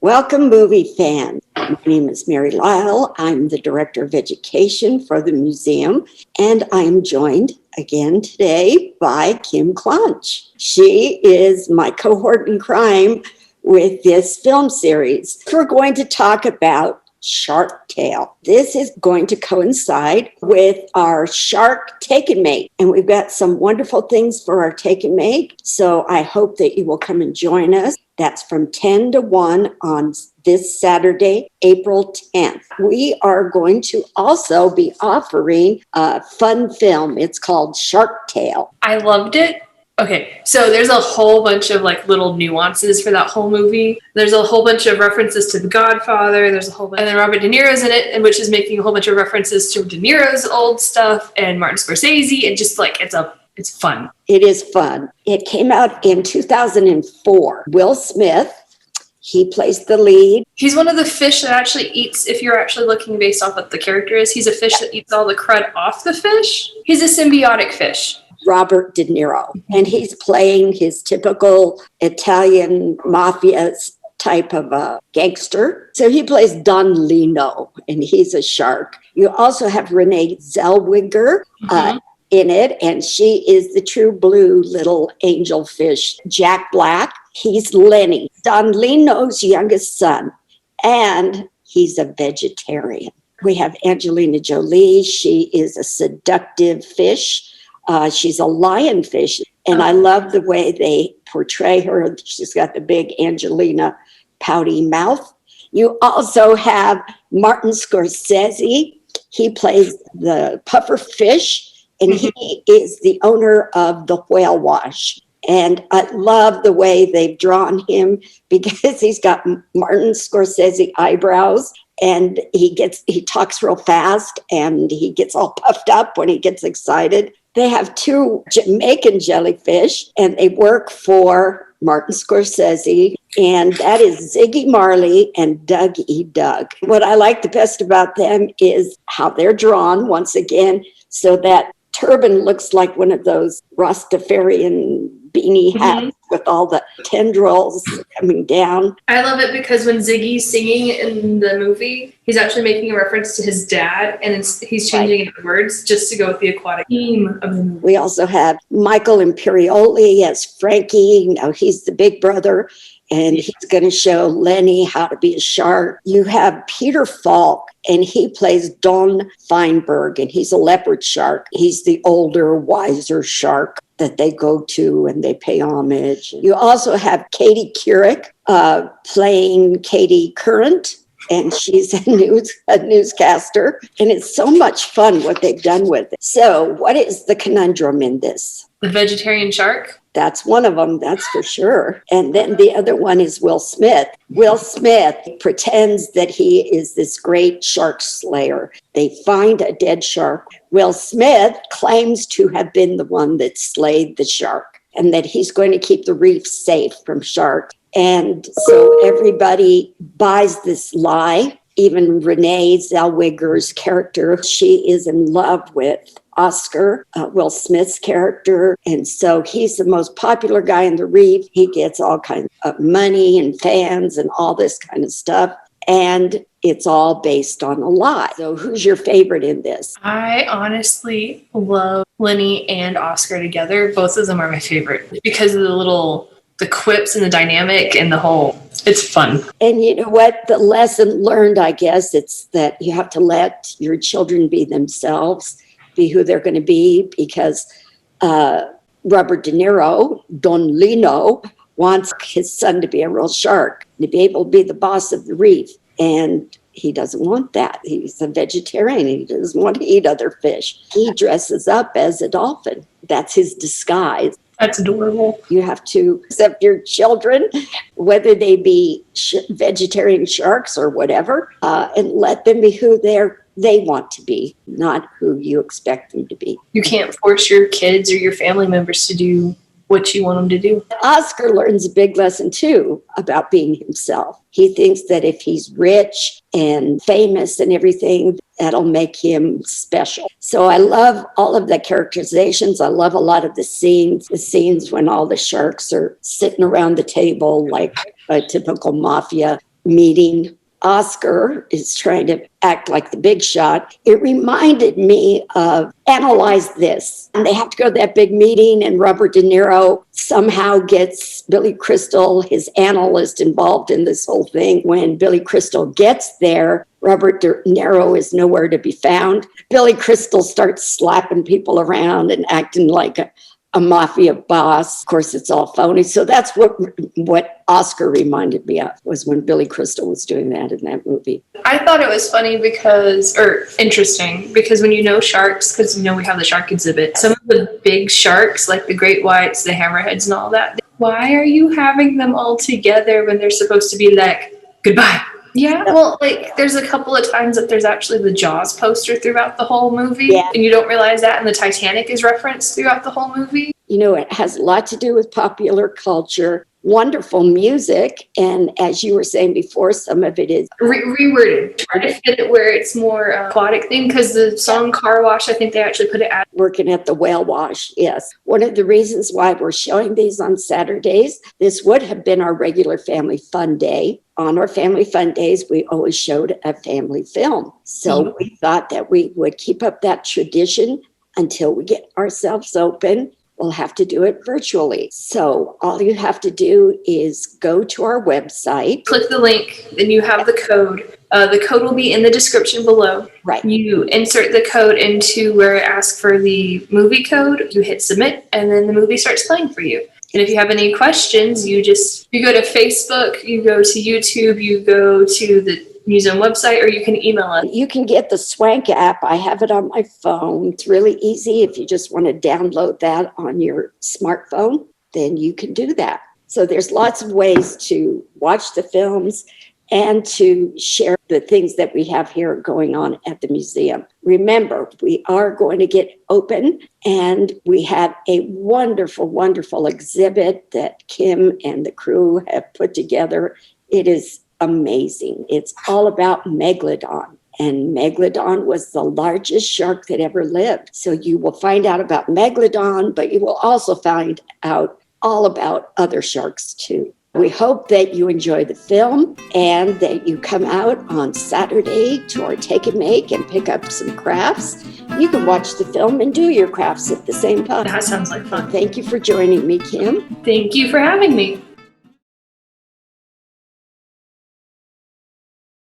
Welcome, movie fans. My name is Mary Lyle. I'm the Director of Education for the museum, and I'm joined again today by Kim Clonch. She is my cohort in crime with this film series. We're going to talk about Shark Tale. This is going to coincide with our Shark Take and Make, and we've got some wonderful things for our Take and Make, so I hope that you will come and join us. That's from 10 to 1 on this Saturday, April 10th. We are going to also be offering a fun film. It's called Shark Tale. I loved it. Okay, so there's a whole bunch of like little nuances for that whole movie. There's a whole bunch of references to The Godfather. There's a whole bunch, and then Robert De Niro's in it, and which is making a whole bunch of references to De Niro's old stuff and Martin Scorsese, and just like it's fun. It is fun. It came out in 2004. Will Smith, he plays the lead. He's one of the fish that actually eats, if you're actually looking based off what the character is, he's a fish that eats all the crud off the fish. He's a symbiotic fish. Robert De Niro, and he's playing his typical Italian mafia type of a gangster. So he plays Don Lino, and he's a shark. You also have Renee Zellweger in it, and she is the true blue little angelfish. Jack Black, he's Lenny, Don Lino's youngest son, and he's a vegetarian. We have Angelina Jolie. She is a seductive fish. She's a lionfish, and I love the way they portray her. She's got the big Angelina pouty mouth. You also have Martin Scorsese. He plays the puffer fish, and he is the owner of the Whale Wash. And I love the way they've drawn him because he's got Martin Scorsese eyebrows. And he talks real fast, and he gets all puffed up when he gets excited. They have 2 Jamaican jellyfish, and they work for Martin Scorsese, and that is Ziggy Marley and Doug E. Doug. What I like the best about them is how they're drawn, once again, so that turban looks like one of those Rastafarian beanie hats with all the tendrils coming down. I love it because when Ziggy's singing in the movie, he's actually making a reference to his dad, and he's changing the words just to go with the aquatic theme of the movie. We also have Michael Imperioli as Frankie. Now he's the big brother, and he's going to show Lenny how to be a shark. You have Peter Falk, and he plays Don Feinberg, and he's a leopard shark. He's the older, wiser shark that they go to and they pay homage. You also have Katie Couric playing Katie Current, and she's a newscaster, and it's so much fun what they've done with it. So what is the conundrum in this? The vegetarian shark? That's one of them, that's for sure. And then the other one is Will Smith. Will Smith pretends that he is this great shark slayer. They find a dead shark. Will Smith claims to have been the one that slayed the shark, and that he's going to keep the reef safe from sharks. And so everybody buys this lie. Even Renee Zellweger's character, she is in love with Oscar, Will Smith's character. And so he's the most popular guy in the reef. He gets all kinds of money and fans and all this kind of stuff. And it's all based on a lie. So who's your favorite in this? I honestly love Lenny and Oscar together. Both of them are my favorite because of the quips and the dynamic and the whole, it's fun. And you know what? The lesson learned, I guess, it's that you have to let your children be themselves, be who they're going to be, because Robert De Niro, Don Lino, wants his son to be a real shark, to be able to be the boss of the reef. And he doesn't want that. He's a vegetarian. He doesn't want to eat other fish. He dresses up as a dolphin. That's his disguise. That's adorable. You have to accept your children, whether they be vegetarian sharks or whatever, and let them be who they want to be, not who you expect them to be. You can't force your kids or your family members to do what you want them to do. Oscar learns a big lesson, too, about being himself. He thinks that if he's rich and famous and everything, that'll make him special. So I love all of the characterizations. I love a lot of the scenes when all the sharks are sitting around the table like a typical mafia meeting. Oscar is trying to act like the big shot. It reminded me of Analyze This. And they have to go to that big meeting, and Robert De Niro somehow gets Billy Crystal, his analyst, involved in this whole thing. When Billy Crystal gets there, Robert De Niro is nowhere to be found. Billy Crystal starts slapping people around and acting like a mafia boss. Of course, it's all phony. So that's what Oscar reminded me of, was when Billy Crystal was doing that in that movie. I thought it was funny interesting, because when you know sharks, because we have the shark exhibit, some of the big sharks, like the great whites, the hammerheads and all that, why are you having them all together when they're supposed to be like, goodbye? Yeah, well, there's a couple of times that there's actually the Jaws poster throughout the whole movie, and you don't realize that, and the Titanic is referenced throughout the whole movie. It has a lot to do with popular culture, wonderful music, and as you were saying before, some of it is reworded, try to fit it where it's more aquatic thing, because the song Car Wash, I think they actually put it at working at the whale wash. Yes. One of the reasons why we're showing these on Saturdays, this would have been our regular family fun day. On our family fun days, we always showed a family film. So we thought that we would keep up that tradition until we get ourselves open. We'll have to do it virtually. So all you have to do is go to our website. Click the link, then you have the code. The code will be in the description below. Right. You insert the code into where it asks for the movie code. You hit submit, and then the movie starts playing for you. And if you have any questions, you go to Facebook, you go to YouTube, you go to the museum website, or you can email us. You can get the Swank app. I have it on my phone. It's really easy. If you just want to download that on your smartphone, then you can do that. So there's lots of ways to watch the films and to share the things that we have here going on at the museum. Remember, we are going to get open, and we have a wonderful, wonderful exhibit that Kim and the crew have put together. It is amazing. It's all about Megalodon. And Megalodon was the largest shark that ever lived. So you will find out about Megalodon, but you will also find out all about other sharks too. We hope that you enjoy the film and that you come out on Saturday to our Take and Make and pick up some crafts. You can watch the film and do your crafts at the same time. That sounds like fun. Thank you for joining me, Kim. Thank you for having me.